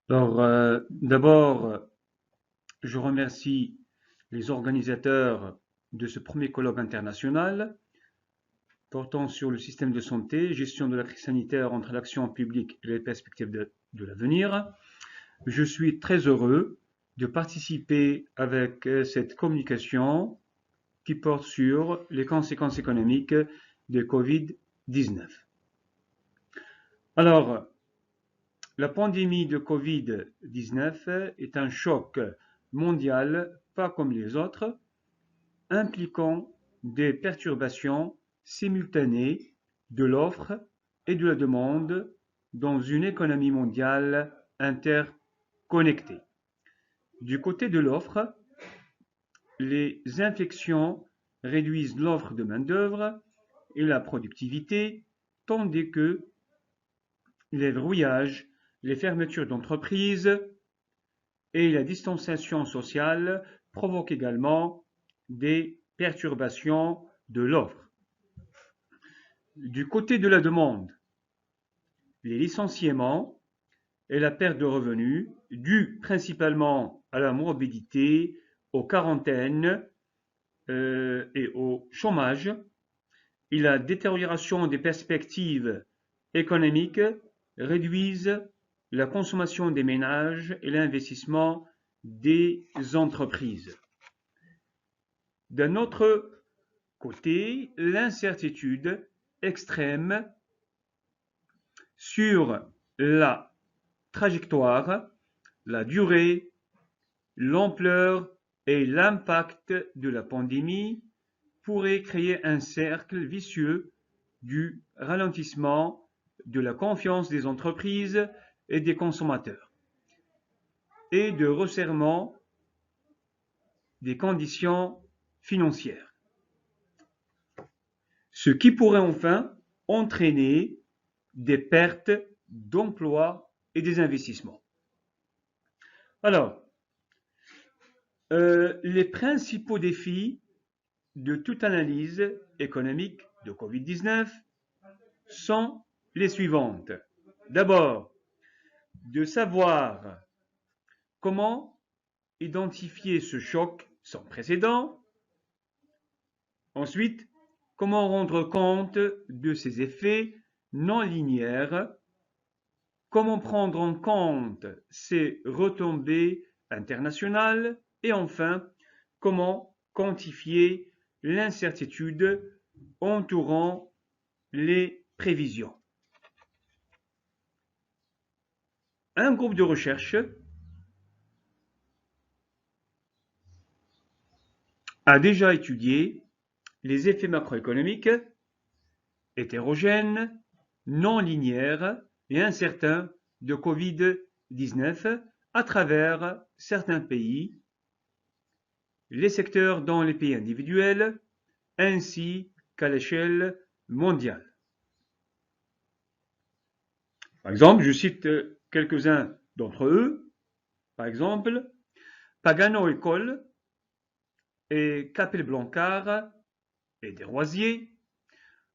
D'abord, je remercie les organisateurs de ce premier colloque international portant sur le système de santé, gestion de la crise sanitaire entre l'action publique et les perspectives de l'avenir. Je suis très heureux de participer avec cette communication qui porte sur les conséquences économiques de Covid-19. Alors, la pandémie de Covid-19 est un choc mondial pas comme les autres, impliquant des perturbations simultanées de l'offre et de la demande dans une économie mondiale interconnectée. Du côté de l'offre, les infections réduisent l'offre de main-d'œuvre et la productivité, tandis que les verrouillages, les fermetures d'entreprises et la distanciation sociale provoquent également des perturbations de l'offre. Du côté de la demande, les licenciements et la perte de revenus, dus principalement à la morbidité, aux quarantaines et au chômage, et la détérioration des perspectives économiques réduisent la consommation des ménages et l'investissement des entreprises. D'un autre côté, l'incertitude extrême sur la trajectoire, la durée, l'ampleur et l'impact de la pandémie pourrait créer un cercle vicieux du ralentissement de la confiance des entreprises et des consommateurs et de resserrement des conditions financières, ce qui pourrait enfin entraîner des pertes d'emplois et des investissements. Alors, les principaux défis de toute analyse économique de Covid-19 sont les suivantes. D'abord, de savoir comment identifier ce choc sans précédent. Ensuite, comment rendre compte de ses effets non linéaires. Comment prendre en compte ses retombées internationales. Et enfin, comment quantifier l'incertitude entourant les prévisions. Un groupe de recherche a déjà étudié les effets macroéconomiques hétérogènes, non linéaires et incertains de Covid-19 à travers certains pays, les secteurs dans les pays individuels, ainsi qu'à l'échelle mondiale. Par exemple, je cite quelques-uns d'entre eux. Par exemple, Pagano et Cole et Capel-Blancard et Desrosiers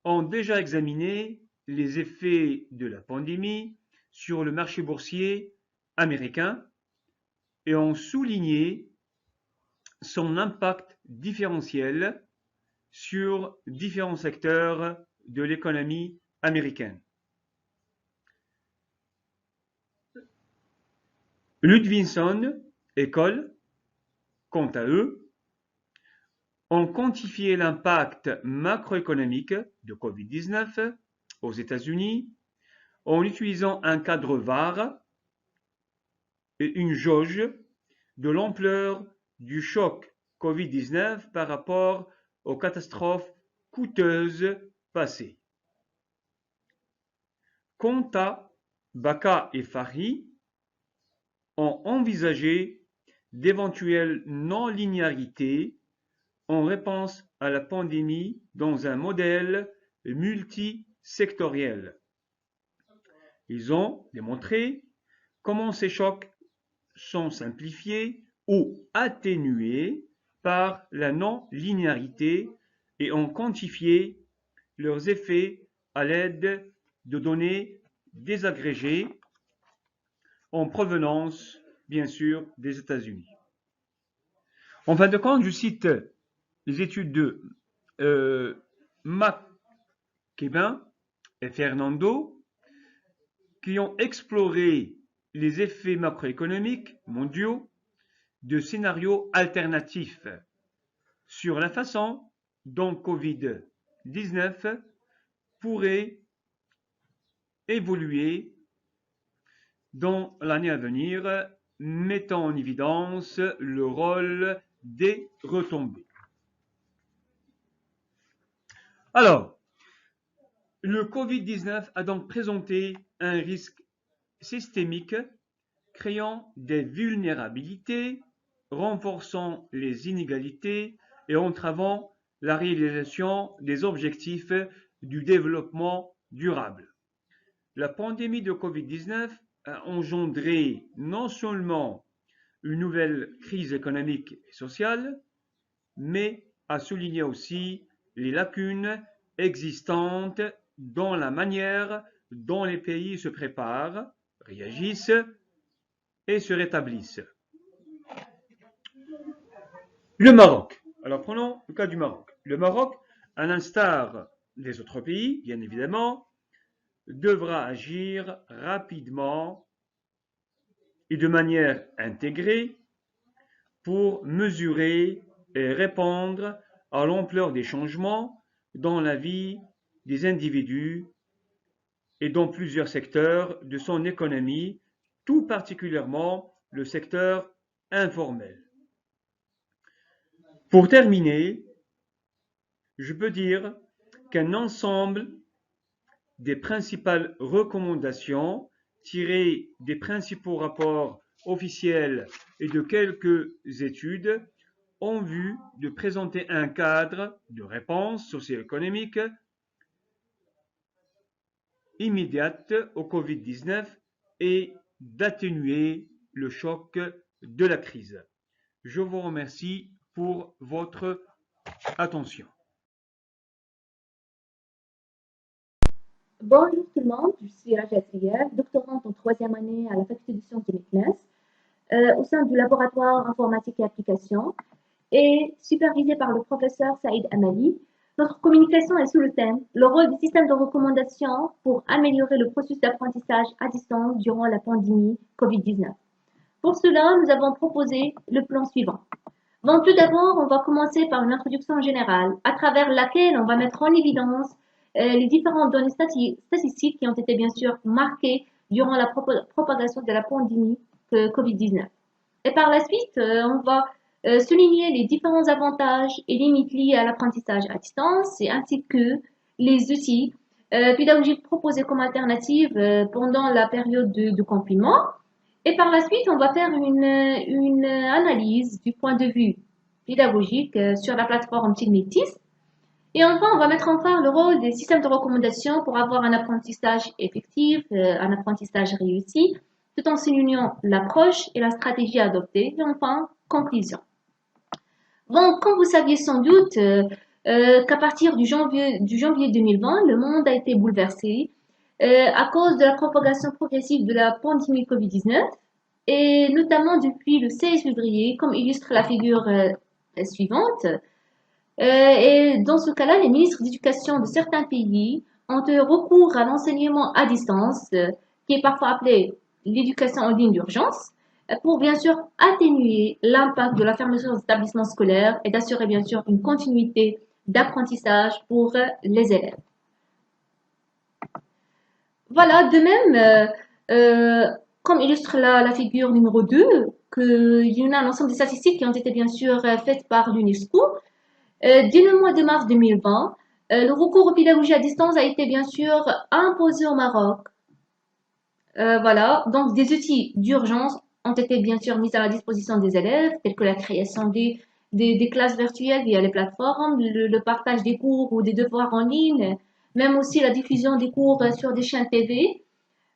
ont déjà examiné les effets de la pandémie sur le marché boursier américain et ont souligné son impact différentiel sur différents secteurs de l'économie américaine. Ludvinson et Cole, quant à eux, ont quantifié l'impact macroéconomique de Covid-19 aux États-Unis en utilisant un cadre VAR et une jauge de l'ampleur du choc Covid-19 par rapport aux catastrophes coûteuses passées. Konta, Baca et Fahry ont envisagé d'éventuelles non-linéarités en réponse à la pandémie dans un modèle multisectoriel. Ils ont démontré comment ces chocs sont simplifiés ou atténués par la non-linéarité et ont quantifié leurs effets à l'aide de données désagrégées en provenance, bien sûr, des États-Unis. En fin de compte, je cite les études de McKibben et Fernando qui ont exploré les effets macroéconomiques mondiaux de scénarios alternatifs sur la façon dont Covid-19 pourrait évoluer dans l'année à venir, mettant en évidence le rôle des retombées. Alors, le Covid-19 a donc présenté un risque systémique, créant des vulnérabilités, renforçant les inégalités et entravant la réalisation des objectifs du développement durable. La pandémie de Covid-19 a engendré non seulement une nouvelle crise économique et sociale, mais a souligné aussi les lacunes existantes dans la manière dont les pays se préparent, réagissent et se rétablissent. Le Maroc. Alors prenons le cas du Maroc. Le Maroc, à l'instar des autres pays, bien évidemment, devra agir rapidement et de manière intégrée pour mesurer et répondre à l'ampleur des changements dans la vie des individus et dans plusieurs secteurs de son économie, tout particulièrement le secteur informel. Pour terminer, je peux dire qu'un ensemble des principales recommandations tirées des principaux rapports officiels et de quelques études en vue de présenter un cadre de réponse socio-économique immédiate au Covid-19 et d'atténuer le choc de la crise. Je vous remercie pour votre attention. Bonjour tout le monde, je suis Raja Ziyad, doctorante en troisième année à la faculté de sciences de Meknès, au sein du laboratoire informatique et application, et supervisée par le professeur Saïd Amali. Notre communication est sous le thème « Le rôle des systèmes de recommandation pour améliorer le processus d'apprentissage à distance durant la pandémie Covid-19 ». Pour cela, nous avons proposé le plan suivant. Bon, tout d'abord, on va commencer par une introduction générale, à travers laquelle on va mettre en évidence les différentes données statistiques qui ont été bien sûr marquées durant la propagation de la pandémie Covid-19. Et par la suite, on va souligner les différents avantages et limites liés à l'apprentissage à distance, et ainsi que les outils pédagogiques proposés comme alternative pendant la période de confinement. Et par la suite, on va faire une analyse du point de vue pédagogique sur la plateforme Tignitis. Et enfin, on va mettre en phare le rôle des systèmes de recommandation pour avoir un apprentissage effectif, un apprentissage réussi, tout en soulignant l'approche et la stratégie adoptée. Et enfin, conclusion. Bon, comme vous saviez sans doute qu'à partir du janvier 2020, le monde a été bouleversé à cause de la propagation progressive de la pandémie Covid-19 et notamment depuis le 16 février, comme illustre la figure suivante. Et dans ce cas-là, les ministres d'éducation de certains pays ont eu recours à l'enseignement à distance, qui est parfois appelé l'éducation en ligne d'urgence, pour bien sûr atténuer l'impact de la fermeture des établissements scolaires et d'assurer bien sûr une continuité d'apprentissage pour les élèves. Voilà, de même, comme illustre la figure numéro 2, qu'il y en a un ensemble de statistiques qui ont été bien sûr faites par l'UNESCO. Dès le mois de mars 2020, le recours aux pédagogies à distance a été bien sûr imposé au Maroc. Voilà, donc des outils d'urgence ont été bien sûr mis à la disposition des élèves, tels que la création des classes virtuelles via les plateformes, le partage des cours ou des devoirs en ligne, même aussi la diffusion des cours sur des chaînes TV.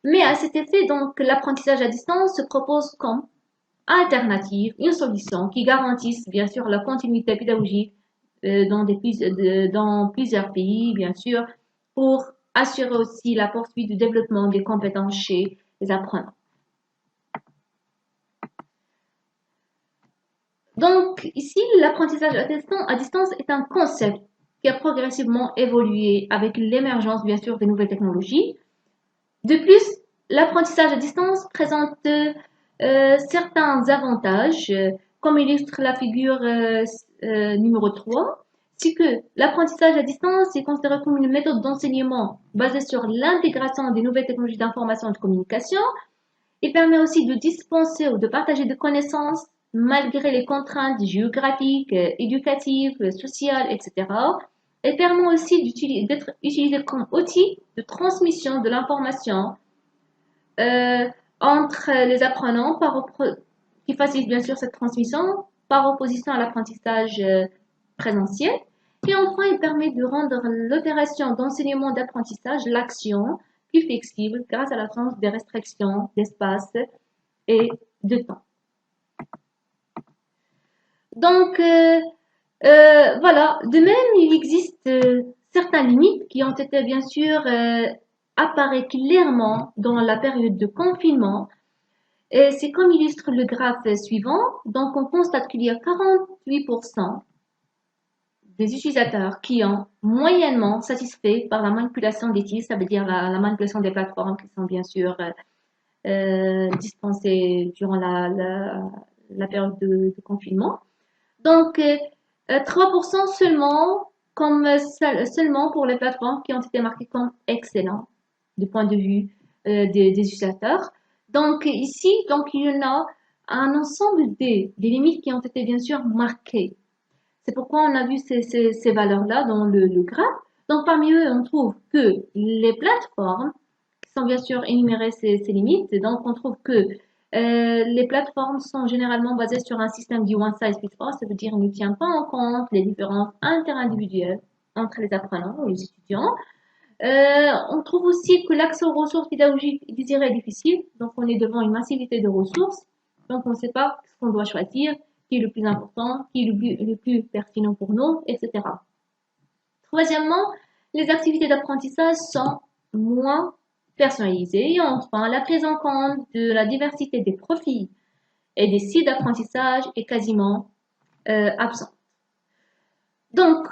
Mais à cet effet, donc, l'apprentissage à distance se propose comme alternative, une solution qui garantisse bien sûr la continuité pédagogique dans plusieurs pays, bien sûr, pour assurer aussi la poursuite du développement des compétences chez les apprenants. Donc, ici, l'apprentissage à distance est un concept qui a progressivement évolué avec l'émergence, bien sûr, des nouvelles technologies. De plus, l'apprentissage à distance présente certains avantages, comme illustre la figure numéro 3. C'est que l'apprentissage à distance est considéré comme une méthode d'enseignement basée sur l'intégration des nouvelles technologies d'information et de communication. Il permet aussi de dispenser ou de partager des connaissances malgré les contraintes géographiques, éducatives, sociales, etc. Et permet aussi d'être utilisé comme outil de transmission de l'information euh, entre les apprenants qui facilite bien sûr cette transmission par opposition à l'apprentissage présentiel. Et enfin, il permet de rendre l'opération d'enseignement d'apprentissage, l'action, plus flexible grâce à l'absence des restrictions d'espace et de temps. Donc, voilà. De même, il existe certaines limites qui ont été bien sûr apparaît clairement dans la période de confinement. Et c'est comme illustre le graphe suivant. Donc, on constate qu'il y a 48% des utilisateurs qui ont moyennement satisfait par la manipulation des titres, ça veut dire la manipulation des plateformes qui sont bien sûr dispensées durant la période de confinement. Donc, 3% seulement, seulement pour les plateformes qui ont été marquées comme excellentes du point de vue des utilisateurs. Donc, ici, donc, il y en a un ensemble des limites qui ont été bien sûr marquées. C'est pourquoi on a vu ces valeurs-là dans le graphe. Donc, parmi eux, on trouve que les plateformes, qui sont bien sûr énumérées ces limites, donc on trouve que les plateformes sont généralement basées sur un système du one size fits all, ça veut dire qu'il ne tient pas en compte les différences interindividuelles entre les apprenants ou les étudiants. On trouve aussi que l'accès aux ressources pédagogiques est désiré et difficile, donc on est devant une massivité de ressources, donc on ne sait pas ce qu'on doit choisir, qui est le plus important, qui est le plus pertinent pour nous, etc. Troisièmement, les activités d'apprentissage sont moins personnalisées. Et enfin, la prise en compte de la diversité des profils et des sites d'apprentissage est quasiment absente. Donc,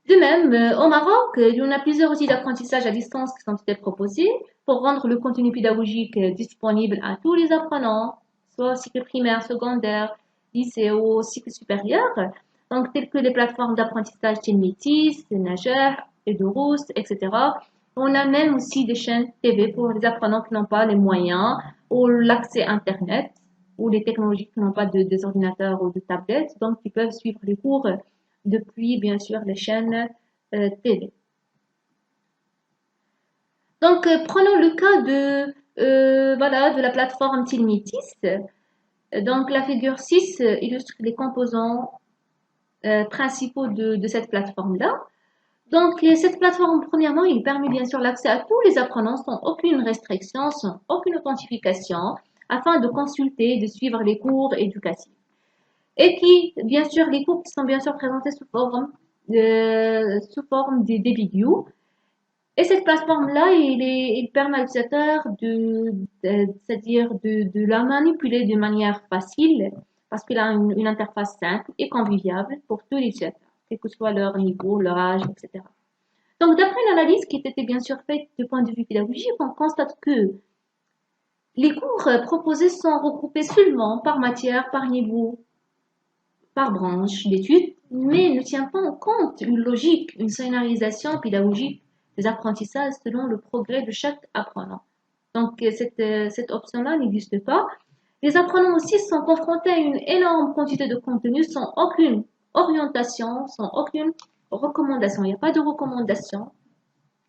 de même, au Maroc, il y en a plusieurs outils d'apprentissage à distance qui sont été proposés pour rendre le contenu pédagogique disponible à tous les apprenants, soit au cycle primaire, secondaire, lycée ou au cycle supérieur. Donc, tels que les plateformes d'apprentissage Telmétis, Najer, Edorous, etc. On a même aussi des chaînes TV pour les apprenants qui n'ont pas les moyens ou l'accès Internet ou les technologies qui n'ont pas des ordinateurs ou de tablettes, donc ils peuvent suivre les cours depuis bien sûr les chaînes TV. Donc prenons le cas voilà, de la plateforme Tilmitis. Donc la figure 6 illustre les composants principaux de cette plateforme-là. Donc cette plateforme, premièrement, il permet bien sûr l'accès à tous les apprenants sans aucune restriction, sans aucune authentification, afin de consulter et de suivre les cours éducatifs. Et qui, bien sûr, les cours qui sont bien sûr présentés sous forme des vidéos. Et cette plateforme-là, il permet à l'utilisateur c'est-à-dire de la manipuler de manière facile parce qu'il a une interface simple et conviviale pour tous les utilisateurs, quel que soit leur niveau, leur âge, etc. Donc, d'après une analyse qui était bien sûr faite du point de vue pédagogique, on constate que les cours proposés sont regroupés seulement par matière, par niveau, par branche d'études, mais ne tient pas en compte une logique, une scénarisation pédagogique des apprentissages selon le progrès de chaque apprenant. Donc cette option-là n'existe pas. Les apprenants aussi sont confrontés à une énorme quantité de contenu sans aucune orientation, sans aucune recommandation. Il n'y a pas de recommandation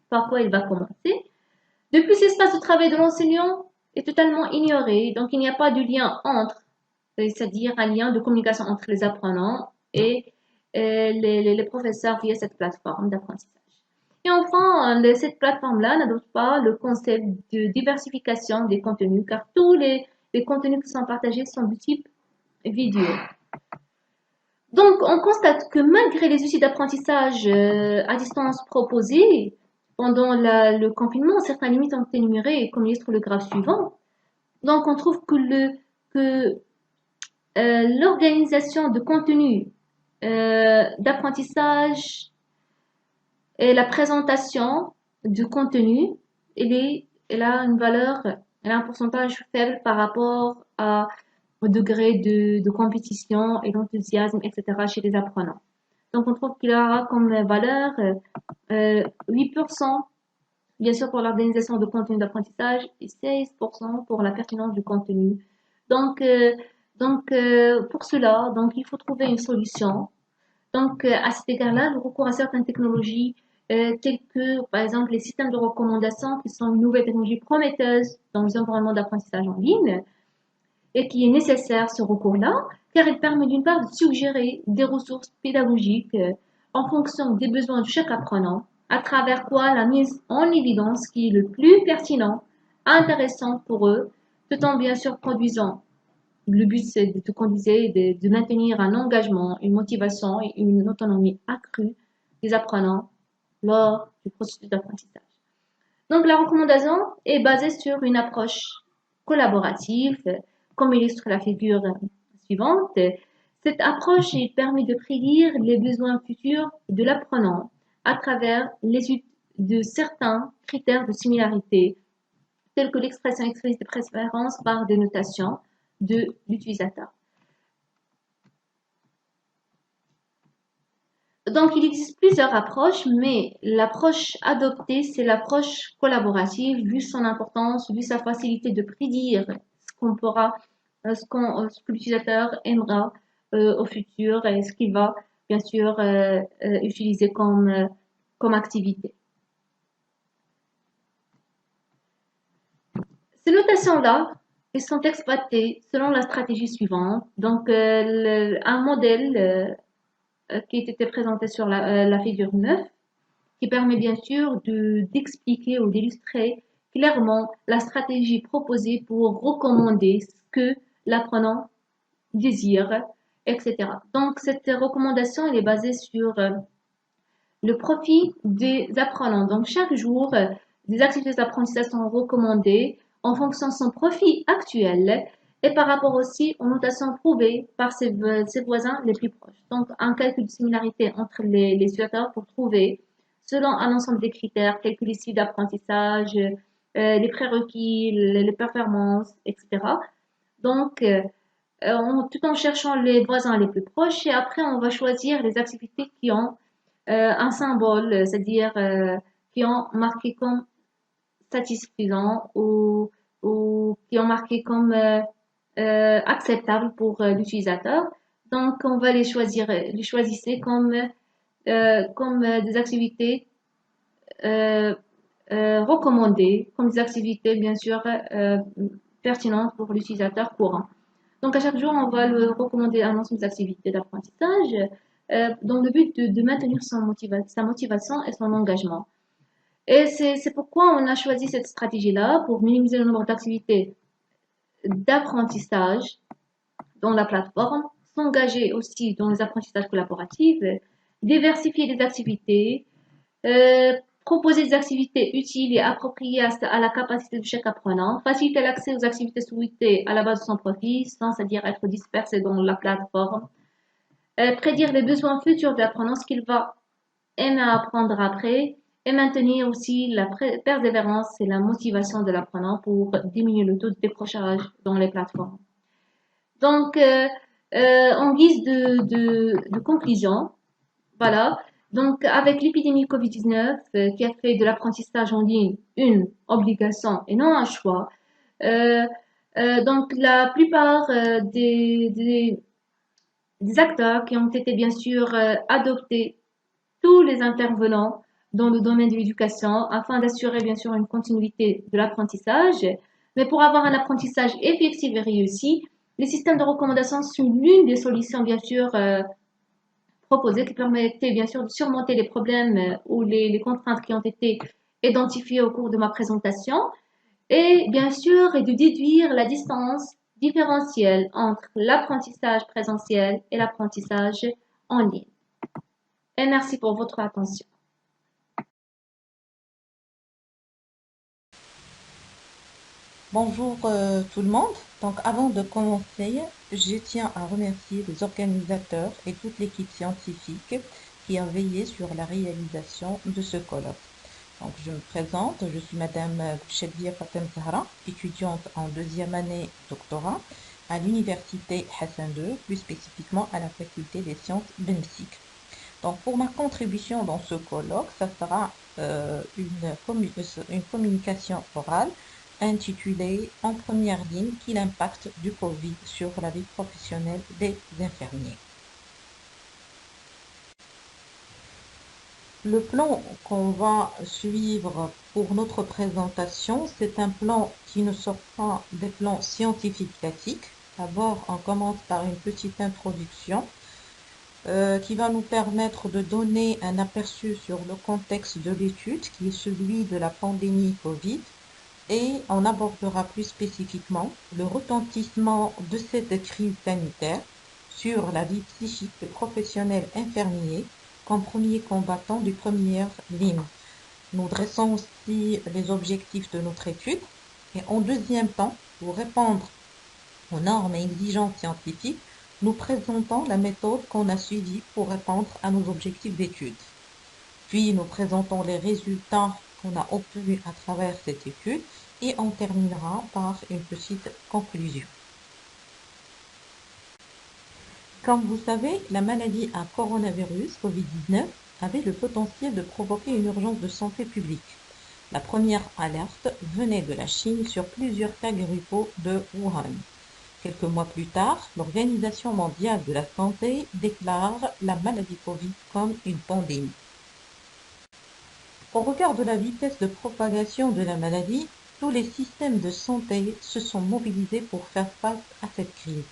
par quoi il va commencer. De plus, l'espace de travail de l'enseignant est totalement ignoré, donc il n'y a pas de lien entre, c'est-à-dire un lien de communication entre les apprenants et les professeurs via cette plateforme d'apprentissage. Et enfin, cette plateforme-là n'adopte pas le concept de diversification des contenus, car tous les contenus qui sont partagés sont du type vidéo. Donc, on constate que malgré les outils d'apprentissage à distance proposés pendant le confinement, certaines limites ont été énumérées, comme illustre le graphe suivant. Donc, on trouve que L'organisation de contenu d'apprentissage et la présentation du contenu, elle a une valeur, elle a un pourcentage faible par rapport au degré de compétition et d'enthousiasme, etc. chez les apprenants. Donc, on trouve qu'il aura comme valeur 8%, bien sûr, pour l'organisation de contenu d'apprentissage et 16% pour la pertinence du contenu. Donc, pour cela, donc, il faut trouver une solution. Donc, à cet égard-là, le recours à certaines technologies, telles que, par exemple, les systèmes de recommandation, qui sont une nouvelle technologie prometteuse dans les environnements d'apprentissage en ligne, et qui est nécessaire ce recours-là, car il permet d'une part de suggérer des ressources pédagogiques en fonction des besoins de chaque apprenant, à travers quoi la mise en évidence qui est le plus pertinent, intéressant pour eux, tout en bien sûr produisant. Le but, c'est de conduire, de maintenir un engagement, une motivation et une autonomie accrue des apprenants lors du processus d'apprentissage. Donc, la recommandation est basée sur une approche collaborative, comme illustre la figure suivante. Cette approche permet de prédire les besoins futurs de l'apprenant à travers l'étude de certains critères de similarité, tels que l'expression explicite de préférence par dénotation de l'utilisateur. Donc, il existe plusieurs approches, mais l'approche adoptée, c'est l'approche collaborative, vu son importance, vu sa facilité de prédire ce qu'on pourra, ce que l'utilisateur aimera au futur et ce qu'il va, bien sûr, utiliser comme activité. Ces notations-là, elles sont exploitées selon la stratégie suivante. Donc, un modèle qui était présenté sur la figure 9, qui permet bien sûr d'expliquer ou d'illustrer clairement la stratégie proposée pour recommander ce que l'apprenant désire, etc. Donc, cette recommandation, elle est basée sur le profit des apprenants. Donc, chaque jour, des activités d'apprentissage sont recommandées en fonction de son profit actuel et par rapport aussi aux notations prouvées par ses voisins les plus proches. Donc, un calcul de similarité entre les utilisateurs pour trouver, selon un ensemble de critères, tels que les styles d'apprentissage, les prérequis, les performances, etc. Donc, tout en cherchant les voisins les plus proches et après, on va choisir les activités qui ont un symbole, c'est-à-dire qui ont marqué comme satisfaisant ou qui ont marqué comme acceptable pour l'utilisateur. Donc, on va les choisir comme des activités euh, recommandées, comme des activités bien sûr pertinentes pour l'utilisateur courant. Donc, à chaque jour, on va le recommander un ensemble d'activités d'apprentissage dans le but de maintenir sa motivation et son engagement. Et c'est pourquoi on a choisi cette stratégie-là pour minimiser le nombre d'activités d'apprentissage dans la plateforme, s'engager aussi dans les apprentissages collaboratifs, diversifier les activités, euh, proposer des activités utiles et appropriées à la capacité de chaque apprenant, faciliter l'accès aux activités souhaitées à la base de son profil, sans c'est-à-dire être dispersé dans la plateforme, prédire les besoins futurs de l'apprenant, ce qu'il va aimer apprendre après, et maintenir aussi la persévérance et la motivation de l'apprenant pour diminuer le taux de décrochage dans les plateformes. Donc, en guise de conclusion, voilà. Donc, avec l'épidémie Covid-19 qui a fait de l'apprentissage en ligne une obligation et non un choix, euh, donc la plupart des acteurs qui ont été bien sûr adoptés, tous les intervenants dans le domaine de l'éducation, afin d'assurer bien sûr une continuité de l'apprentissage. Mais pour avoir un apprentissage effectif et réussi, les systèmes de recommandation sont l'une des solutions bien sûr proposées qui permettaient bien sûr de surmonter les problèmes ou les contraintes qui ont été identifiées au cours de ma présentation et bien sûr et de déduire la distance différentielle entre l'apprentissage présentiel et l'apprentissage en ligne. Et merci pour votre attention. Bonjour tout le monde. Donc avant de commencer, je tiens à remercier les organisateurs et toute l'équipe scientifique qui a veillé sur la réalisation de ce colloque. Donc je me présente, je suis Madame Chedvia Fatem Zahra, étudiante en deuxième année doctorat à l'université Hassan II, plus spécifiquement à la faculté des sciences biomédicales. Donc pour ma contribution dans ce colloque, ça sera une communication orale intitulée En première ligne, qui l'impact du Covid sur la vie professionnelle des infirmiers. Le plan qu'on va suivre pour notre présentation, c'est un plan qui ne sort pas des plans scientifiques classiques. D'abord, on commence par une petite introduction qui va nous permettre de donner un aperçu sur le contexte de l'étude, qui est celui de la pandémie Covid, et on abordera plus spécifiquement le retentissement de cette crise sanitaire sur la vie psychique des professionnels infirmiers comme premiers combattants du première ligne. Nous dressons aussi les objectifs de notre étude et en deuxième temps, pour répondre aux normes et exigences scientifiques, nous présentons la méthode qu'on a suivie pour répondre à nos objectifs d'étude. Puis nous présentons les résultats qu'on a obtenus à travers cette étude et on terminera par une petite conclusion. Comme vous savez, la maladie à coronavirus Covid-19 avait le potentiel de provoquer une urgence de santé publique. La première alerte venait de la Chine sur plusieurs cas grippaux de Wuhan. Quelques mois plus tard, l'Organisation mondiale de la santé déclare la maladie Covid comme une pandémie. Au regard de la vitesse de propagation de la maladie, tous les systèmes de santé se sont mobilisés pour faire face à cette crise.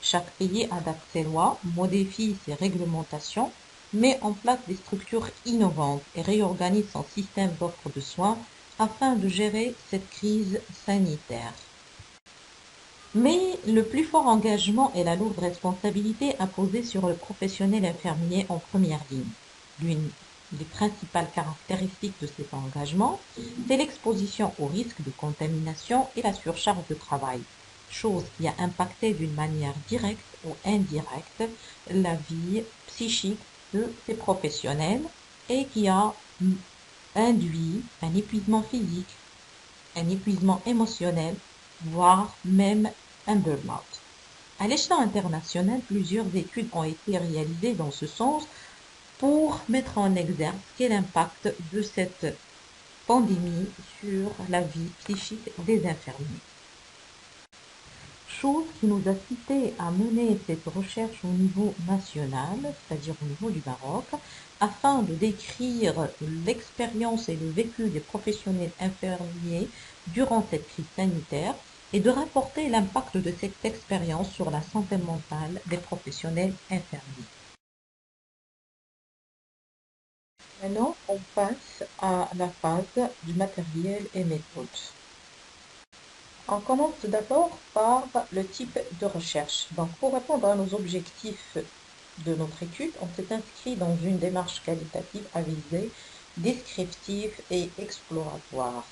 Chaque pays adapte ses lois, modifie ses réglementations, met en place des structures innovantes et réorganise son système d'offre de soins afin de gérer cette crise sanitaire. Mais le plus fort engagement et la lourde responsabilité imposée sur le professionnel infirmier en première ligne. L'une des principales caractéristiques de cet engagement, c'est l'exposition au risque de contamination et la surcharge de travail, chose qui a impacté d'une manière directe ou indirecte la vie psychique de ces professionnels et qui a induit un épuisement physique, un épuisement émotionnel, voire même un burn-out. À l'échelon international, plusieurs études ont été réalisées dans ce sens pour mettre en exergue quel impact de cette pandémie sur la vie psychique des infirmiers. Chose qui nous a cité à mener cette recherche au niveau national, c'est-à-dire au niveau du Maroc, afin de décrire l'expérience et le vécu des professionnels infirmiers durant cette crise sanitaire et de rapporter l'impact de cette expérience sur la santé mentale des professionnels infirmiers. Maintenant, on passe à la phase du matériel et méthode. On commence tout d'abord par le type de recherche. Donc, pour répondre à nos objectifs de notre étude, on s'est inscrit dans une démarche qualitative avisée, descriptive et exploratoire.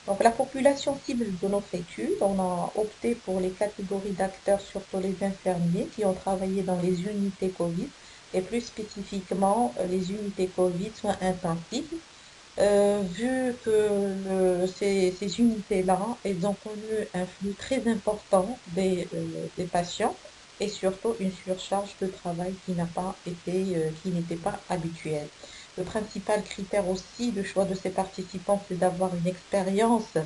Donc, la population cible de notre étude, on a opté pour les catégories d'acteurs, surtout les infirmiers qui ont travaillé dans les unités Covid et plus spécifiquement les unités Covid soins intensifs. Vu que ces unités-là, elles ont connu un flux très important des patients et surtout une surcharge de travail qui n'était pas habituelle. Le principal critère aussi de choix de ces participants, c'est d'avoir une expérience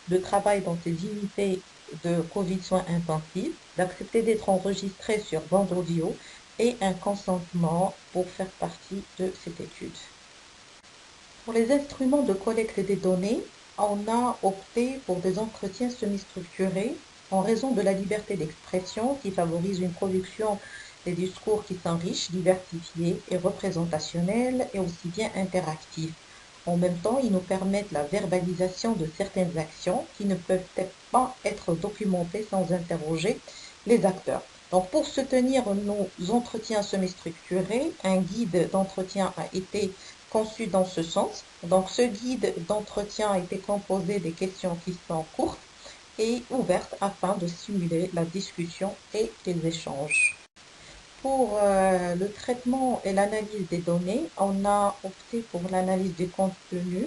de travail dans ces unités de Covid soins intensifs, d'accepter d'être enregistré sur bande audio et un consentement pour faire partie de cette étude. Pour les instruments de collecte des données, on a opté pour des entretiens semi-structurés en raison de la liberté d'expression qui favorise une production des discours qui sont riches, diversifiés et représentationnels et aussi bien interactifs. En même temps, ils nous permettent la verbalisation de certaines actions qui ne peuvent pas être documentées sans interroger les acteurs. Donc, pour soutenir nos entretiens semi-structurés, un guide d'entretien a été conçu dans ce sens. Donc, ce guide d'entretien a été composé des questions qui sont courtes et ouvertes afin de stimuler la discussion et les échanges. Pour le traitement et l'analyse des données, on a opté pour l'analyse du contenu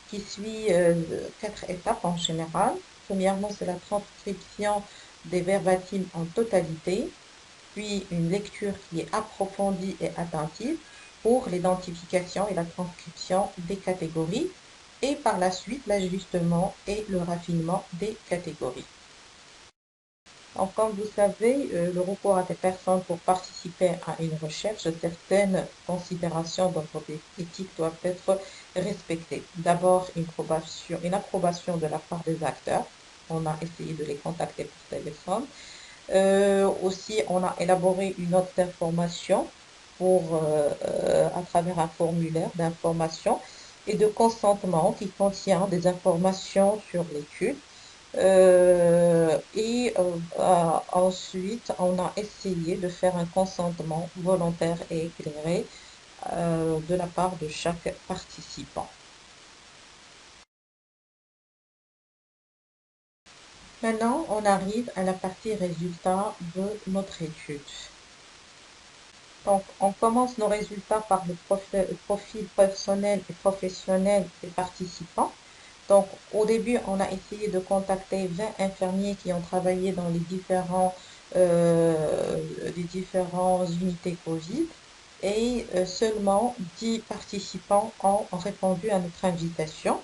qui suit 4 étapes en général. Premièrement, c'est la transcription des verbatims en totalité, puis une lecture qui est approfondie et attentive pour l'identification et la transcription des catégories, et par la suite l'ajustement et le raffinement des catégories. Donc, comme vous savez, le recours à des personnes pour participer à une recherche, certaines considérations d'ordre éthique doivent être respectées. D'abord, une approbation de la part des acteurs. On a essayé de les contacter par téléphone. Aussi, on a élaboré une note d'information à travers un formulaire d'information et de consentement qui contient des informations sur l'étude. Ensuite, on a essayé de faire un consentement volontaire et éclairé de la part de chaque participant. Maintenant, on arrive à la partie résultats de notre étude. Donc, on commence nos résultats par le profil personnel et professionnel des participants. Donc, au début, on a essayé de contacter 20 infirmiers qui ont travaillé dans les différentes unités Covid et seulement 10 participants ont répondu à notre invitation.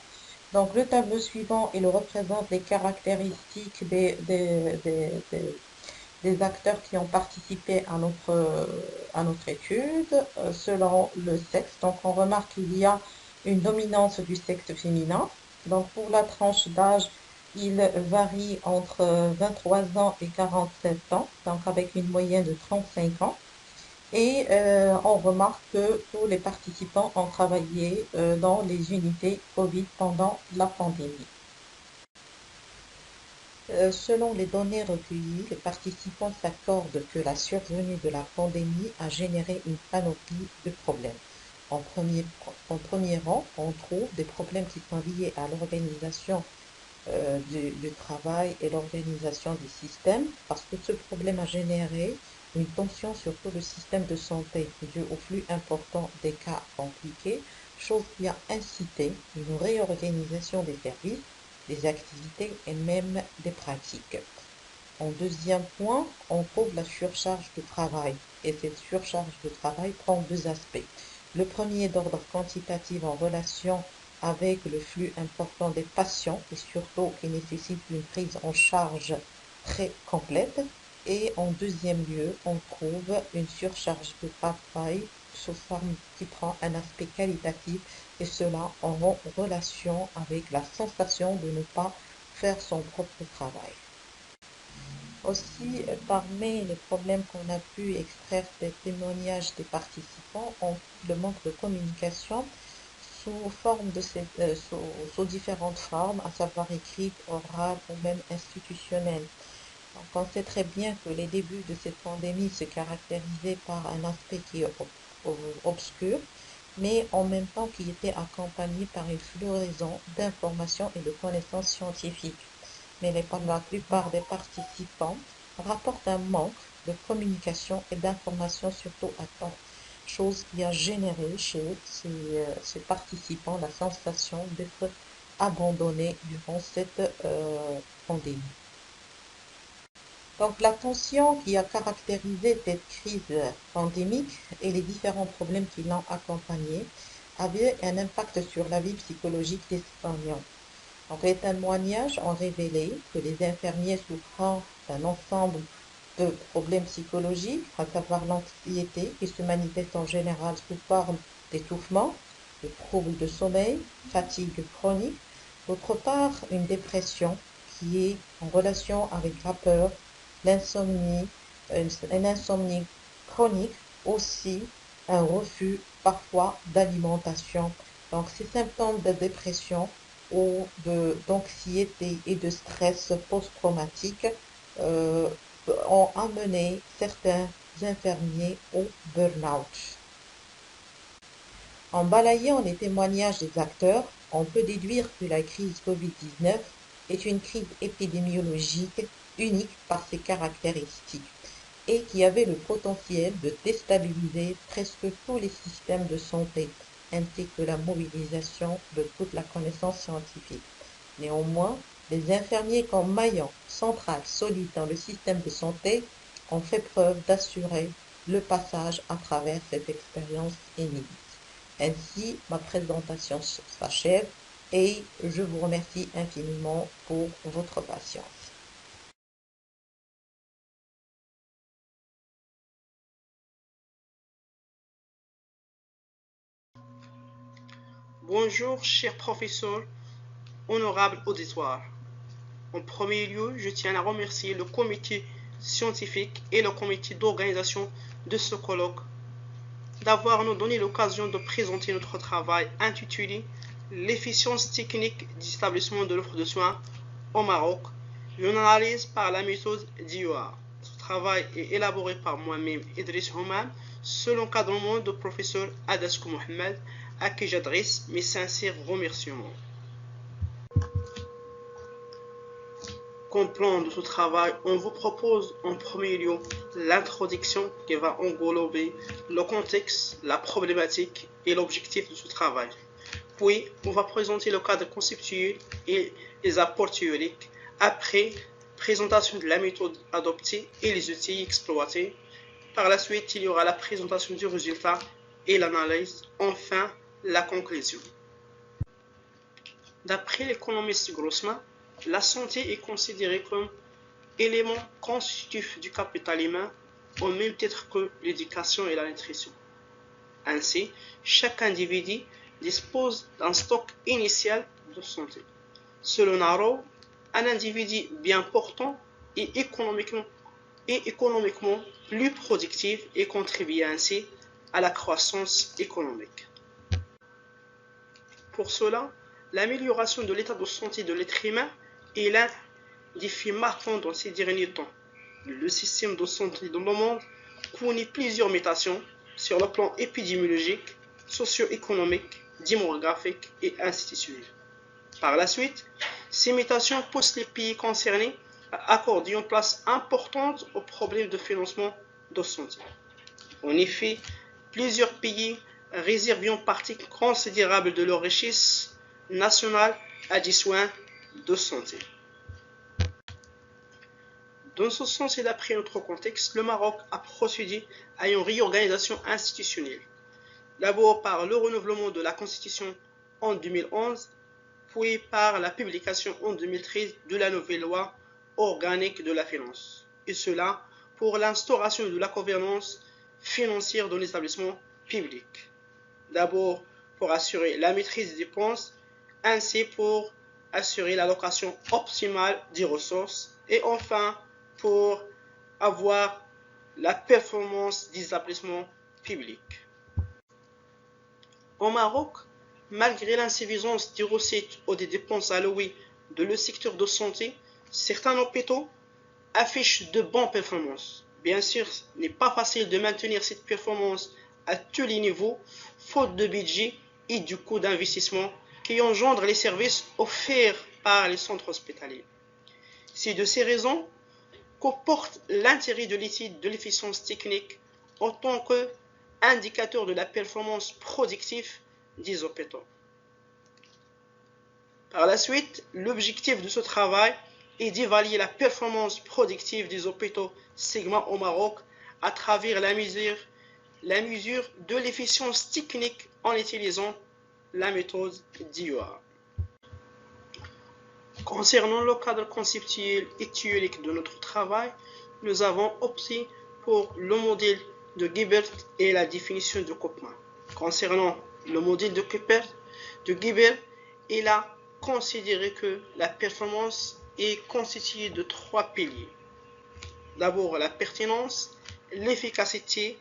Donc, le tableau suivant, il représente les caractéristiques des acteurs qui ont participé à notre étude selon le sexe. Donc, on remarque qu'il y a une dominance du sexe féminin. Donc, pour la tranche d'âge, il varie entre 23 ans et 47 ans, donc avec une moyenne de 35 ans. Et on remarque que tous les participants ont travaillé dans les unités Covid pendant la pandémie. Selon les données recueillies, les participants s'accordent que la survenue de la pandémie a généré une panoplie de problèmes. En premier rang, on trouve des problèmes qui sont liés à l'organisation du travail et l'organisation des systèmes, parce que ce problème a généré une tension sur tout le système de santé dû au flux important des cas compliqués, chose qui a incité une réorganisation des services, des activités et même des pratiques. En deuxième point, on trouve la surcharge de travail. Et cette surcharge de travail prend deux aspects. Le premier est d'ordre quantitatif en relation avec le flux important des patients et surtout qui nécessite une prise en charge très complète. Et en deuxième lieu, on trouve une surcharge de travail sous forme qui prend un aspect qualitatif et cela en relation avec la sensation de ne pas faire son propre travail. Aussi, parmi les problèmes qu'on a pu extraire des témoignages des participants, on trouve le manque de communication sous différentes formes, à savoir écrite, orale ou même institutionnelle. Donc, on sait très bien que les débuts de cette pandémie se caractérisaient par un aspect qui est obscur, mais en même temps qui était accompagné par une floraison d'informations et de connaissances scientifiques. Mais la plupart des participants rapportent un manque de communication et d'information surtout à temps, chose qui a généré chez ces participants la sensation d'être abandonnés durant cette pandémie. Donc la tension qui a caractérisé cette crise pandémique et les différents problèmes qui l'ont accompagnée avait un impact sur la vie psychologique des soignants. Donc les témoignages ont révélé que les infirmiers souffrant d'un ensemble de problèmes psychologiques, à savoir l'anxiété qui se manifeste en général sous forme d'étouffement, de troubles de sommeil, fatigue chronique, d'autre part une dépression qui est en relation avec la peur, l'insomnie, une insomnie chronique, aussi un refus parfois d'alimentation. Donc ces symptômes de dépression ou d'anxiété et de stress post-traumatique ont amené certains infirmiers au burn-out. En balayant les témoignages des acteurs, on peut déduire que la crise Covid-19 est une crise épidémiologique unique par ses caractéristiques et qui avait le potentiel de déstabiliser presque tous les systèmes de santé, ainsi que la mobilisation de toute la connaissance scientifique. Néanmoins, les infirmiers comme maillon central solide dans le système de santé ont fait preuve d'assurer le passage à travers cette expérience inédite. Ainsi, ma présentation s'achève et je vous remercie infiniment pour votre patience. Bonjour, cher professeur, honorable auditoire. En premier lieu, je tiens à remercier le comité scientifique et le comité d'organisation de ce colloque d'avoir nous donné l'occasion de présenter notre travail intitulé L'efficience technique d'établissement de l'offre de soins au Maroc, une analyse par la méthode d'IOA. Ce travail est élaboré par moi-même, Idriss Houmam, sous l'encadrement du professeur Adaskou Mohamed, à qui j'adresse mes sincères remerciements. Comme plan de ce travail, on vous propose en premier lieu l'introduction qui va englober le contexte, la problématique et l'objectif de ce travail. Puis, on va présenter le cadre conceptuel et les apports théoriques. Après, présentation de la méthode adoptée et les outils exploités. Par la suite, il y aura la présentation du résultat et l'analyse. Enfin, la conclusion. D'après l'économiste Grossman, la santé est considérée comme élément constitutif du capital humain au même titre que l'éducation et la nutrition. Ainsi, chaque individu dispose d'un stock initial de santé. Selon Arrow, un individu bien portant est économiquement plus productif et contribue ainsi à la croissance économique. Pour cela, l'amélioration de l'état de santé de l'être humain est l'un des défis marquants dans ces derniers temps. Le système de santé dans le monde connaît plusieurs mutations sur le plan épidémiologique, socio-économique, démographique et institutionnel. Par la suite, ces mutations poussent les pays concernés à accorder une place importante aux problèmes de financement de santé. En effet, plusieurs pays réservent une partie considérable de leur richesse nationale à des soins de santé. Dans ce sens et d'après notre contexte, le Maroc a procédé à une réorganisation institutionnelle. D'abord par le renouvellement de la Constitution en 2011, puis par la publication en 2013 de la nouvelle loi organique de la finance. Et cela pour l'instauration de la gouvernance financière de l'établissement public. D'abord pour assurer la maîtrise des dépenses, ainsi pour assurer l'allocation optimale des ressources et enfin pour avoir la performance des établissements publics. Au Maroc, malgré l'insuffisance des recettes ou des dépenses allouées de le secteur de santé, certains hôpitaux affichent de bonnes performances. Bien sûr, il n'est pas facile de maintenir cette performance à tous les niveaux, faute de budget et du coût d'investissement qui engendre les services offerts par les centres hospitaliers. C'est de ces raisons qu'apporte l'intérêt de l'étude de l'efficience technique en tant qu'indicateur de la performance productive des hôpitaux. Par la suite, l'objectif de ce travail est d'évaluer la performance productive des hôpitaux segments au Maroc à travers la mesure de l'efficience technique en utilisant la méthode d'IOA. Concernant le cadre conceptuel et théorique de notre travail, nous avons opté pour le modèle de Guibert et la définition de Kopman. Concernant le modèle de Guibert, il a considéré que la performance est constituée de trois piliers. D'abord la pertinence, l'efficacité,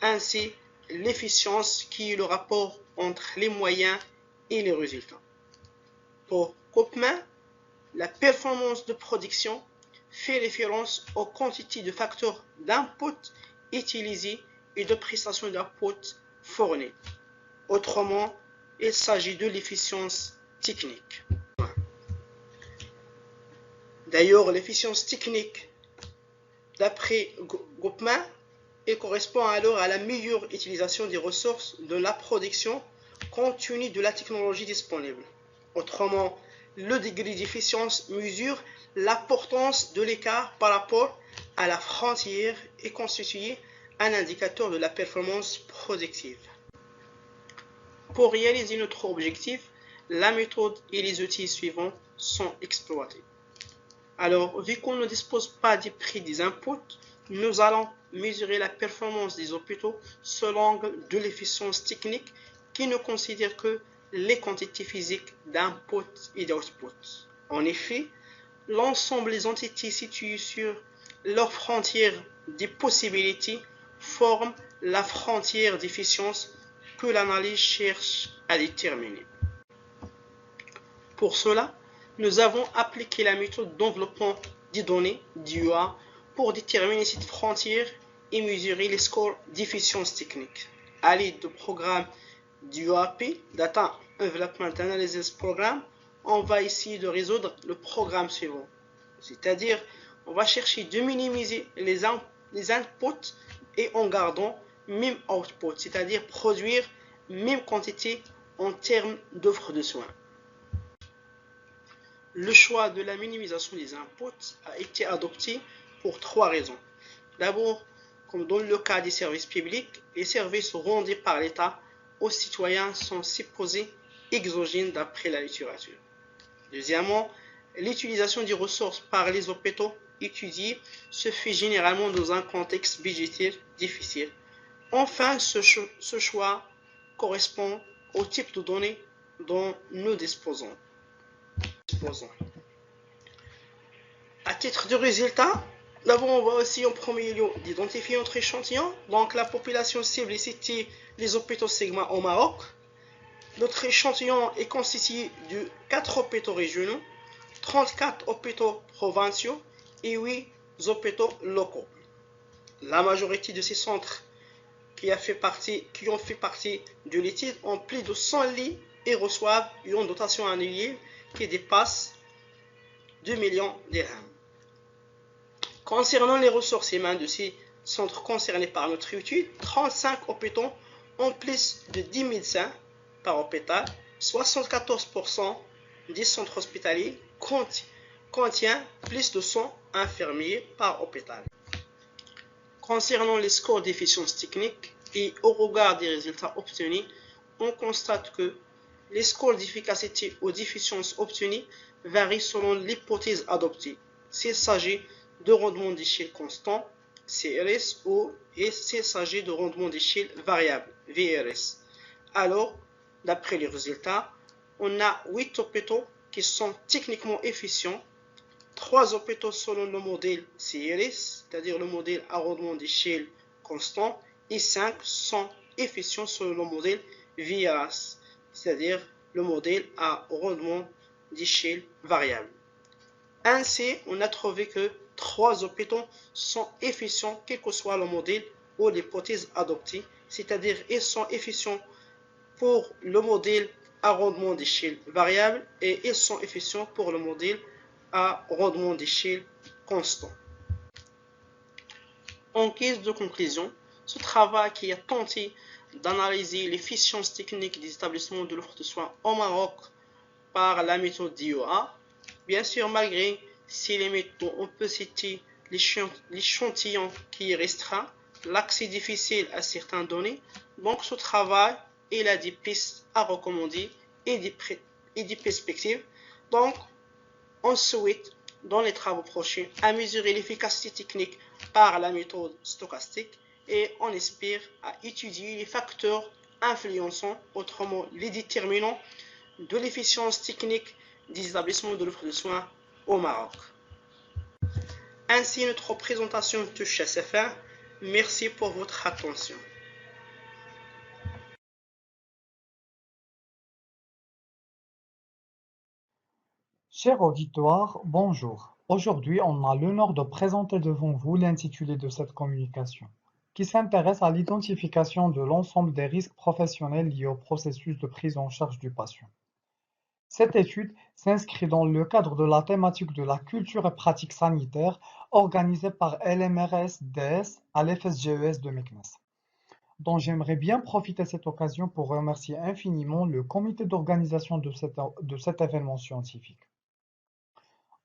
ainsi l'efficience qui est le rapport entre les moyens et les résultats. Pour Kopman, la performance de production fait référence aux quantités de facteurs d'input utilisés et de prestations d'input fournies. Autrement, il s'agit de l'efficience technique. D'ailleurs, l'efficience technique, d'après Gopman, elle correspond alors à la meilleure utilisation des ressources de la production compte tenu de la technologie disponible. Autrement, le degré d'efficience mesure l'importance de l'écart par rapport à la frontière et constitue un indicateur de la performance productive. Pour réaliser notre objectif, la méthode et les outils suivants sont exploités. Alors, vu qu'on ne dispose pas des prix des inputs, nous allons mesurer la performance des hôpitaux sous l'angle de l'efficience technique qui ne considère que les quantités physiques d'input et d'output. En effet, l'ensemble des entités situées sur leur frontière des possibilités forment la frontière d'efficience que l'analyse cherche à déterminer. Pour cela, nous avons appliqué la méthode d'enveloppement des données (DUA) pour déterminer cette frontière et mesurer les scores d'efficience technique. À l'aide du programme DUAP, Data Envelopment Analysis Program, on va essayer de résoudre le programme suivant. C'est-à-dire, on va chercher de minimiser les inputs et en gardant même output, c'est-à-dire produire même quantité en termes d'offres de soins. Le choix de la minimisation des inputs a été adopté pour trois raisons. D'abord, comme dans le cas des services publics, les services rendus par l'État aux citoyens sont supposés exogènes d'après la littérature. Deuxièmement, l'utilisation des ressources par les hôpitaux étudiés se fait généralement dans un contexte budgétaire difficile. Enfin, ce choix correspond au type de données dont nous disposons. À titre de résultat, d'abord on va aussi en premier lieu d'identifier notre échantillon. Donc la population cible c'était les hôpitaux Sigma au Maroc. Notre échantillon est constitué de 4 hôpitaux régionaux, 34 hôpitaux provinciaux et 8 hôpitaux locaux. La majorité de ces centres qui ont fait partie de l'étude ont plus de 100 lits et reçoivent une dotation annuelle qui dépasse 2 millions de dirhams. Concernant les ressources humaines de ces centres concernés par notre étude, 35 hôpitaux ont plus de 10 médecins par hôpital, 74% des centres hospitaliers contient plus de 100 infirmiers par hôpital. Concernant les scores d'efficience technique et au regard des résultats obtenus, on constate que les scores d'efficacité ou d'efficience obtenus varient selon l'hypothèse adoptée. S'il s'agit de rendement d'échelle constant, CRS, ou s'il s'agit de rendement d'échelle variable, VRS. Alors, d'après les résultats, on a 8 hôpitaux qui sont techniquement efficients, 3 hôpitaux selon le modèle CRS, c'est-à-dire le modèle à rendement d'échelle constant, et 5 sont efficients selon le modèle VRS, c'est-à-dire le modèle à rendement d'échelle variable. Ainsi, on a trouvé que 3 hôpitaux sont efficients quel que soit le modèle ou l'hypothèse adoptée, c'est-à-dire ils sont efficients pour le modèle à rendement d'échelle variable et ils sont efficients pour le modèle à rendement d'échelle constant. En guise de conclusion, ce travail qui a tenté d'analyser l'efficience technique des établissements de l'offre de soins au Maroc par la méthode DUA, bien sûr malgré ces limites dont on peut citer l'échantillon qui est restreint, l'accès difficile à certaines données, donc ce travail il a des pistes à recommander et des perspectives. Donc on souhaite dans les travaux prochains à mesurer l'efficacité technique par la méthode stochastique et on espère à étudier les facteurs influençant, autrement les déterminants de l'efficience technique des établissements de l'offre de soins au Maroc. Ainsi, notre présentation touche à sa fin. Merci pour votre attention. Cher auditoire, bonjour. Aujourd'hui, on a l'honneur de présenter devant vous l'intitulé de cette communication. qui s'intéresse à l'identification de l'ensemble des risques professionnels liés au processus de prise en charge du patient. Cette étude s'inscrit dans le cadre de la thématique de la culture et pratiques sanitaires organisée par LMRS-DS à l'FSGES de Meknès, dont j'aimerais bien profiter de cette occasion pour remercier infiniment le comité d'organisation de cet événement scientifique.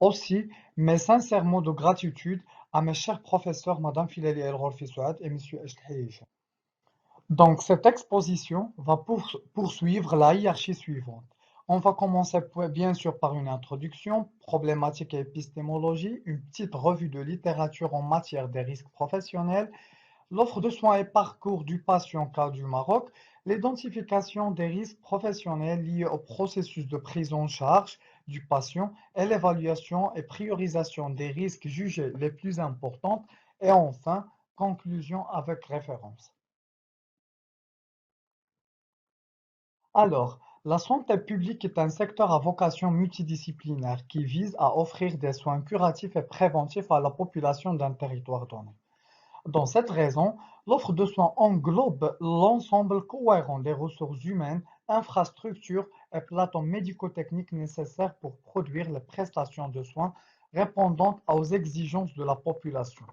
Aussi, mes sincères mots de gratitude à mes chers professeurs, Madame Filali El-Ghorfi Souad et Monsieur Echtaïch. Donc, cette exposition va poursuivre la hiérarchie suivante. On va commencer bien sûr par une introduction, problématique et épistémologie, une petite revue de littérature en matière des risques professionnels, l'offre de soins et parcours du patient cas du Maroc, l'identification des risques professionnels liés au processus de prise en charge du patient et l'évaluation et priorisation des risques jugés les plus importants et enfin, conclusion avec référence. Alors, la santé publique est un secteur à vocation multidisciplinaire qui vise à offrir des soins curatifs et préventifs à la population d'un territoire donné. Dans cette raison, l'offre de soins englobe l'ensemble cohérent des ressources humaines, infrastructures et plateaux médico-techniques nécessaires pour produire les prestations de soins répondant aux exigences de la population.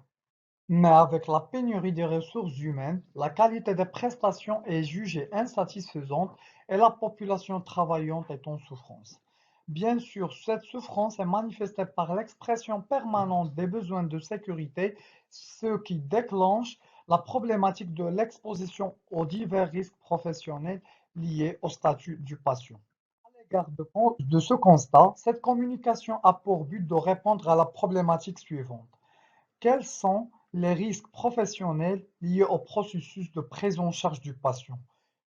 Mais avec la pénurie des ressources humaines, la qualité des prestations est jugée insatisfaisante et la population travaillante est en souffrance. Bien sûr, cette souffrance est manifestée par l'expression permanente des besoins de sécurité, ce qui déclenche la problématique de l'exposition aux divers risques professionnels liés au statut du patient. À l'égard de ce constat, cette communication a pour but de répondre à la problématique suivante. Quels sont les risques professionnels liés au processus de prise en charge du patient?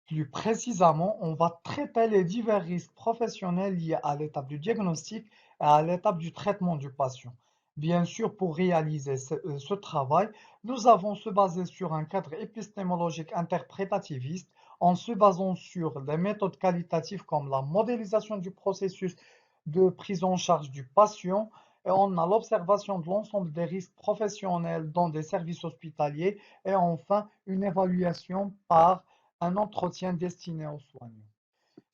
Plus précisément, on va traiter les divers risques professionnels liés à l'étape du diagnostic et à l'étape du traitement du patient. Bien sûr, pour réaliser ce travail, nous avons se baser sur un cadre épistémologique interprétativiste en se basant sur des méthodes qualitatives comme la modélisation du processus de prise en charge du patient, et on a l'observation de l'ensemble des risques professionnels dans des services hospitaliers et enfin une évaluation par un entretien destiné aux soignants.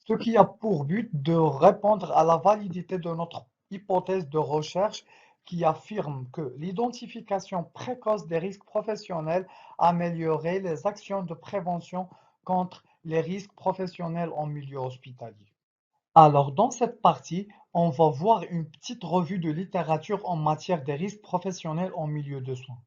Ce qui a pour but de répondre à la validité de notre hypothèse de recherche qui affirme que l'identification précoce des risques professionnels améliorerait les actions de prévention contre les risques professionnels en milieu hospitalier. Alors, dans cette partie, on va voir une petite revue de littérature en matière des risques professionnels en milieu de soins.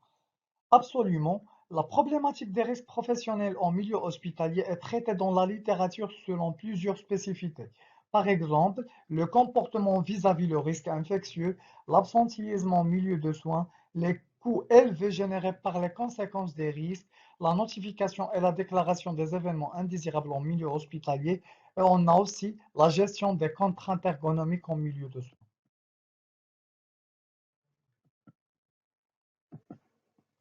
Absolument, la problématique des risques professionnels en milieu hospitalier est traitée dans la littérature selon plusieurs spécificités. Par exemple, le comportement vis-à-vis le risque infectieux, l'absentéisme en milieu de soins, les coûts élevés générés par les conséquences des risques, la notification et la déclaration des événements indésirables en milieu hospitalier, et on a aussi la gestion des contraintes ergonomiques en milieu de soins.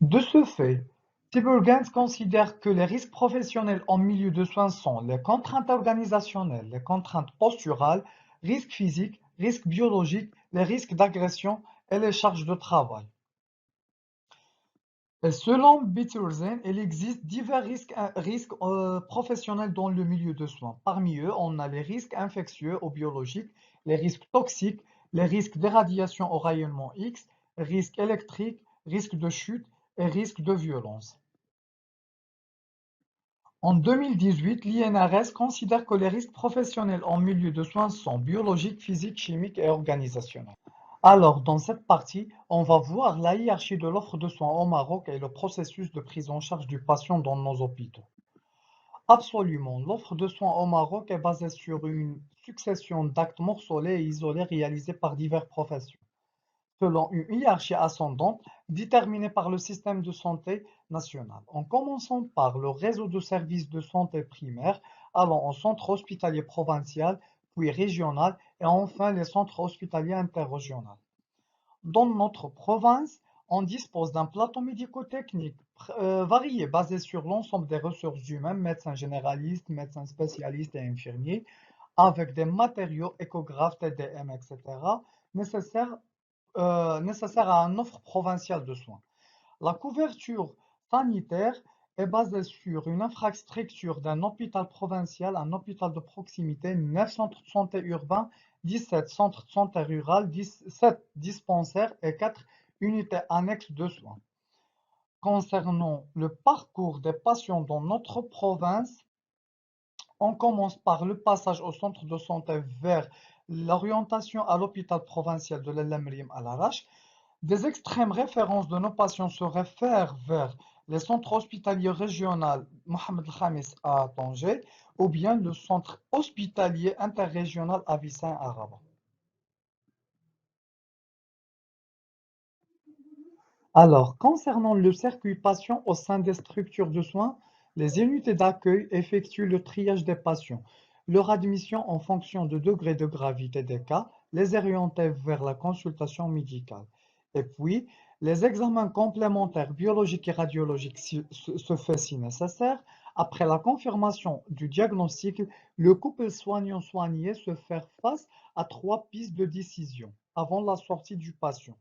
De ce fait, Tibur-Gens considère que les risques professionnels en milieu de soins sont les contraintes organisationnelles, les contraintes posturales, risques physiques, risques biologiques, les risques d'agression et les charges de travail. Et selon Bitterzen, il existe divers risques professionnels dans le milieu de soins. Parmi eux, on a les risques infectieux ou biologiques, les risques toxiques, les risques d'irradiation au rayonnement X, risques électriques, risques de chute et risques de violence. En 2018, l'INRS considère que les risques professionnels en milieu de soins sont biologiques, physiques, chimiques et organisationnels. Alors, dans cette partie, on va voir la hiérarchie de l'offre de soins au Maroc et le processus de prise en charge du patient dans nos hôpitaux. Absolument, l'offre de soins au Maroc est basée sur une succession d'actes morcelés et isolés réalisés par diverses professions, selon une hiérarchie ascendante déterminée par le système de santé national, en commençant par le réseau de services de santé primaire, allant au centre hospitalier provincial, puis régional, et enfin les centres hospitaliers interrégionaux. Dans notre province, on dispose d'un plateau médico-technique varié basé sur l'ensemble des ressources humaines, médecins généralistes, médecins spécialistes et infirmiers, avec des matériaux, échographes, TDM, etc., nécessaires à une offre provinciale de soins. La couverture sanitaire est basé sur une infrastructure d'un hôpital provincial, un hôpital de proximité, 9 centres de santé urbains, 17 centres de santé rural, 17 dispensaires et 4 unités annexes de soins. Concernant le parcours des patients dans notre province, on commence par le passage au centre de santé vers l'orientation à l'hôpital provincial de l'El Mrim à l'Arrache. Des extrêmes références de nos patients se réfèrent vers les centres hospitaliers régionaux Mohamed El Khamis à Tanger ou bien le centre hospitalier interrégional à Vissin à Rabat. Alors, concernant le circuit patient au sein des structures de soins, les unités d'accueil effectuent le triage des patients, leur admission en fonction du degré de gravité des cas, les orienter vers la consultation médicale. Et puis, les examens complémentaires biologiques et radiologiques se font si nécessaire. Après la confirmation du diagnostic, le couple soignant-soigné se fait face à 3 pistes de décision avant la sortie du patient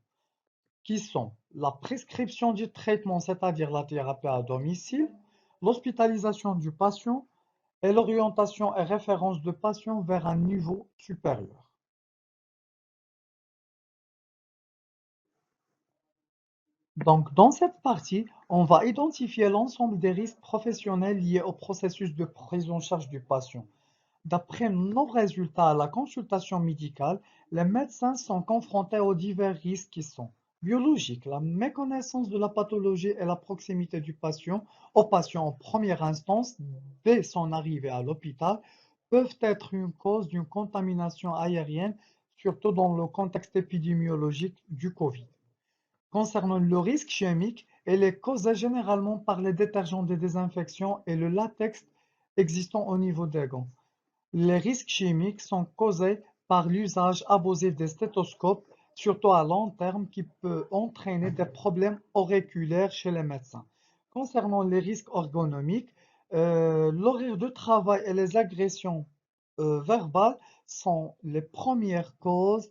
qui sont la prescription du traitement, c'est-à-dire la thérapie à domicile, l'hospitalisation du patient et l'orientation et référence de patient vers un niveau supérieur. Donc, dans cette partie, on va identifier l'ensemble des risques professionnels liés au processus de prise en charge du patient. D'après nos résultats à la consultation médicale, les médecins sont confrontés aux divers risques qui sont biologiques, la méconnaissance de la pathologie et la proximité du patient au patient en première instance dès son arrivée à l'hôpital peuvent être une cause d'une contamination aérienne, surtout dans le contexte épidémiologique du Covid. Concernant le risque chimique, elle est causée généralement par les détergents de désinfection et le latex existant au niveau des gants. Les risques chimiques sont causés par l'usage abusif des stéthoscopes, surtout à long terme, qui peut entraîner des problèmes auriculaires chez les médecins. Concernant les risques ergonomiques, l'horaire de travail et les agressions verbales sont les premières causes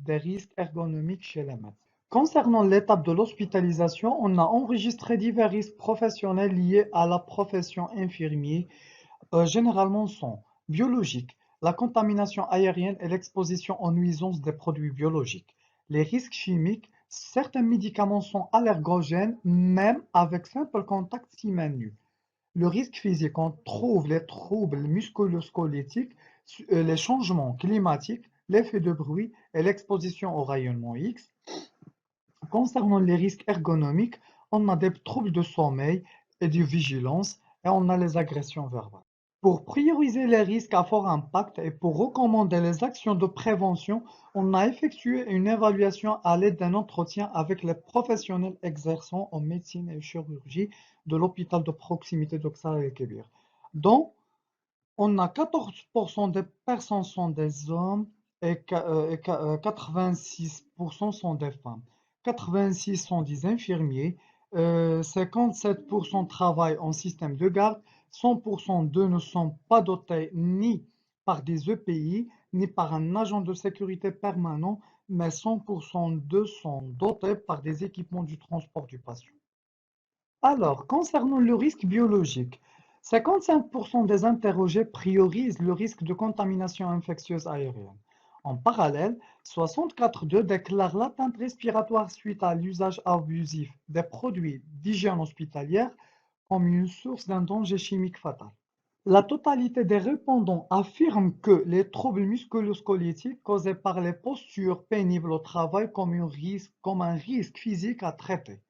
des risques ergonomiques chez les médecins. Concernant l'étape de l'hospitalisation, on a enregistré divers risques professionnels liés à la profession infirmier. Généralement sont biologiques, la contamination aérienne et l'exposition aux nuisances des produits biologiques. Les risques chimiques, certains médicaments sont allergogènes même avec simple contact si main nue. Le risque physique, on trouve les troubles musculo-squelettiques, les changements climatiques, l'effet de bruit et l'exposition au rayonnement X. Concernant les risques ergonomiques, on a des troubles de sommeil et de vigilance et on a les agressions verbales. Pour prioriser les risques à fort impact et pour recommander les actions de prévention, on a effectué une évaluation à l'aide d'un entretien avec les professionnels exerçant en médecine et chirurgie de l'hôpital de proximité d'Oxar El-Kébir, dont on a 14% des personnes sont des hommes et 86% sont des femmes. 86 sont des infirmiers, 57% travaillent en système de garde, 100% d'eux ne sont pas dotés ni par des EPI, ni par un agent de sécurité permanent, mais 100% d'eux sont dotés par des équipements du transport du patient. Alors, concernant le risque biologique, 55% des interrogés priorisent le risque de contamination infectieuse aérienne. En parallèle, 64,2 déclarent l'atteinte respiratoire suite à l'usage abusif des produits d'hygiène hospitalière comme une source d'un danger chimique fatal. La totalité des répondants affirment que les troubles musculo-squelettiques causés par les postures pénibles au travail comme un risque physique à traiter.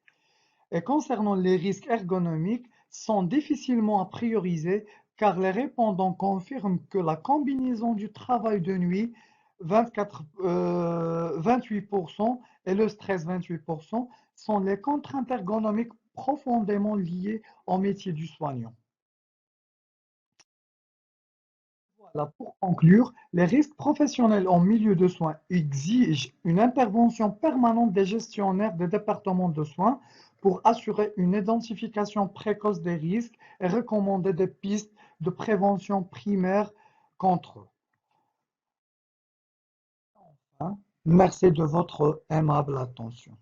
Et concernant les risques ergonomiques, sont difficilement à prioriser car les répondants confirment que la combinaison du travail de nuit, 28%, et le stress, 28%, sont les contraintes ergonomiques profondément liées au métier du soignant. Voilà, pour conclure, les risques professionnels en milieu de soins exigent une intervention permanente des gestionnaires des départements de soins pour assurer une identification précoce des risques et recommander des pistes de prévention primaire contre eux. Merci de votre aimable attention.